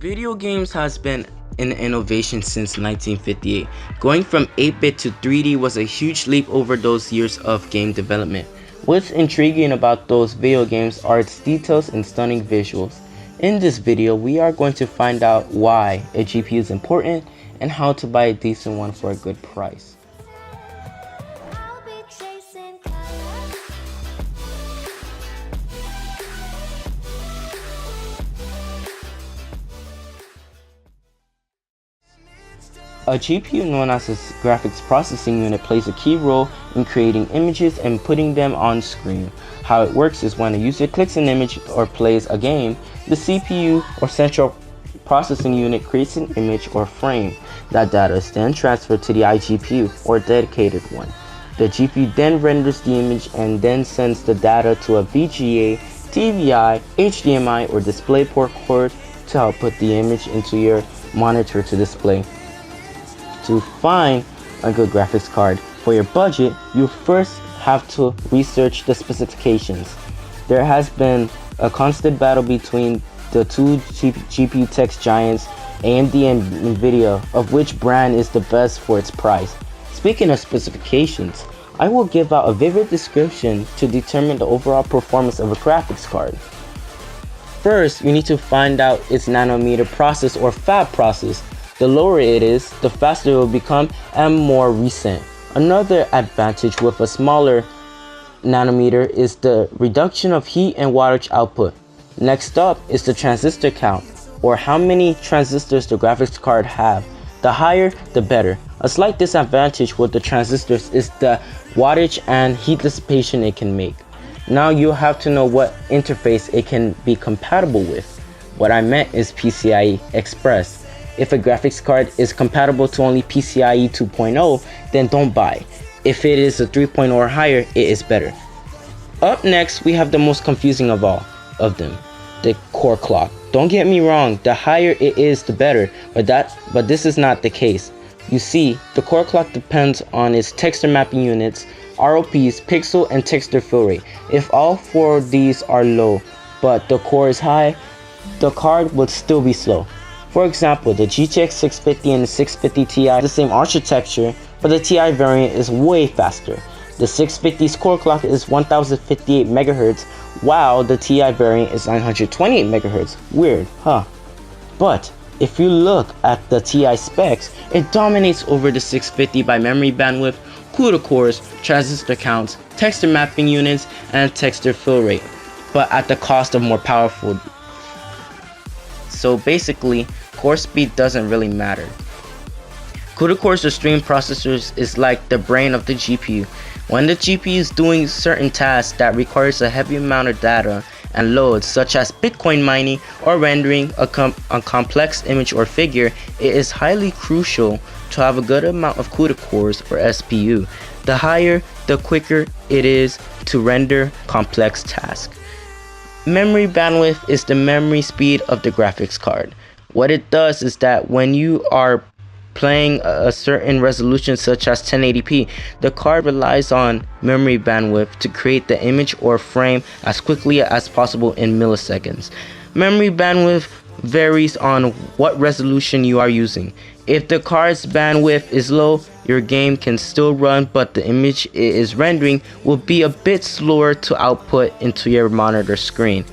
Video games has been an innovation since 1958. Going from 8-bit to 3D was a huge leap over those years of game development. What's intriguing about those video games are its details and stunning visuals. In this video, we are going to find out why a GPU is important and how to buy a decent one for a good price. A GPU, known as a graphics processing unit, plays a key role in creating images and putting them on screen. How it works is when a user clicks an image or plays a game, the CPU or central processing unit creates an image or frame. That data is then transferred to the iGPU or dedicated one. The GPU then renders the image and then sends the data to a VGA, TVI, HDMI or DisplayPort cord to output the image into your monitor to display. To find a good graphics card for your budget, you first have to research the specifications. There has been a constant battle between the two GPU tech giants, AMD and Nvidia, of which brand is the best for its price. Speaking of specifications, I will give out a vivid description to determine the overall performance of a graphics card. First, you need to find out its nanometer process or fab process. The lower it is, the faster it will become and more recent. Another advantage with a smaller nanometer is the reduction of heat and wattage output. Next up is the transistor count, or how many transistors the graphics card have. The higher, the better. A slight disadvantage with the transistors is the wattage and heat dissipation it can make. Now you have to know what interface it can be compatible with. What I meant is PCIe Express. If a graphics card is compatible to only PCIe 2.0, then don't buy. If it is a 3.0 or higher, it is better. Up next, we have the most confusing of all of them, the core clock. Don't get me wrong, the higher it is, the better, but this is not the case. You see, the core clock depends on its texture mapping units, ROPs, pixel, and texture fill rate. If all four of these are low, but the core is high, the card would still be slow. For example, the GTX 650 and the 650 Ti have the same architecture, but the Ti variant is way faster. The 650's core clock is 1058 MHz, while the Ti variant is 928 MHz. Weird, huh? But if you look at the Ti specs, it dominates over the 650 by memory bandwidth, CUDA cores, transistor counts, texture mapping units, and texture fill rate, but at the cost of more powerful. So basically, core speed doesn't really matter. CUDA cores or stream processors is like the brain of the GPU. When the GPU is doing certain tasks that requires a heavy amount of data and loads, such as Bitcoin mining or rendering a complex image or figure, it is highly crucial to have a good amount of CUDA cores or SPU. The higher, the quicker it is to render complex tasks. Memory bandwidth is the memory speed of the graphics card. What it does is that when you are playing a certain resolution such as 1080p, the card relies on memory bandwidth to create the image or frame as quickly as possible in milliseconds. Memory bandwidth varies on what resolution you are using. If the card's bandwidth is low, your game can still run, but the image it is rendering will be a bit slower to output into your monitor screen.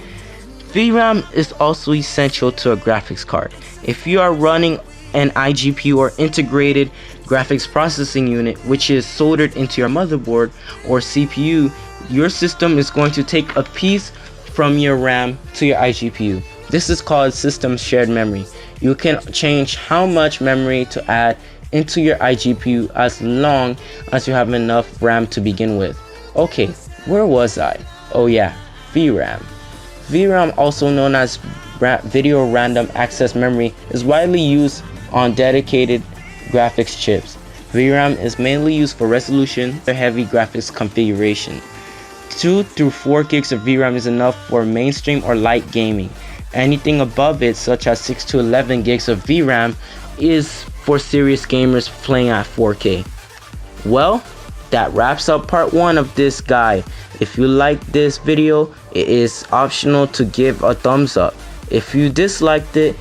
VRAM is also essential to a graphics card. If you are running an iGPU or integrated graphics processing unit, which is soldered into your motherboard or CPU, your system is going to take a piece from your RAM to your iGPU. This is called system shared memory. You can change how much memory to add into your iGPU as long as you have enough RAM to begin with. Okay, where was I? Oh yeah, VRAM. VRAM, also known as Video Random Access Memory, is widely used on dedicated graphics chips. VRAM is mainly used for resolution or heavy graphics configuration. 2 through 4 gigs of VRAM is enough for mainstream or light gaming. Anything above it, such as 6 to 11 gigs of VRAM, is for serious gamers playing at 4K. Well, that wraps up part 1 of this guide. If you like this video, it is optional to give a thumbs up. If you disliked it,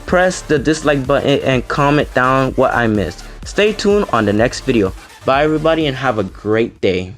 press the dislike button and comment down what I missed. Stay tuned on the next video. Bye everybody and have a great day.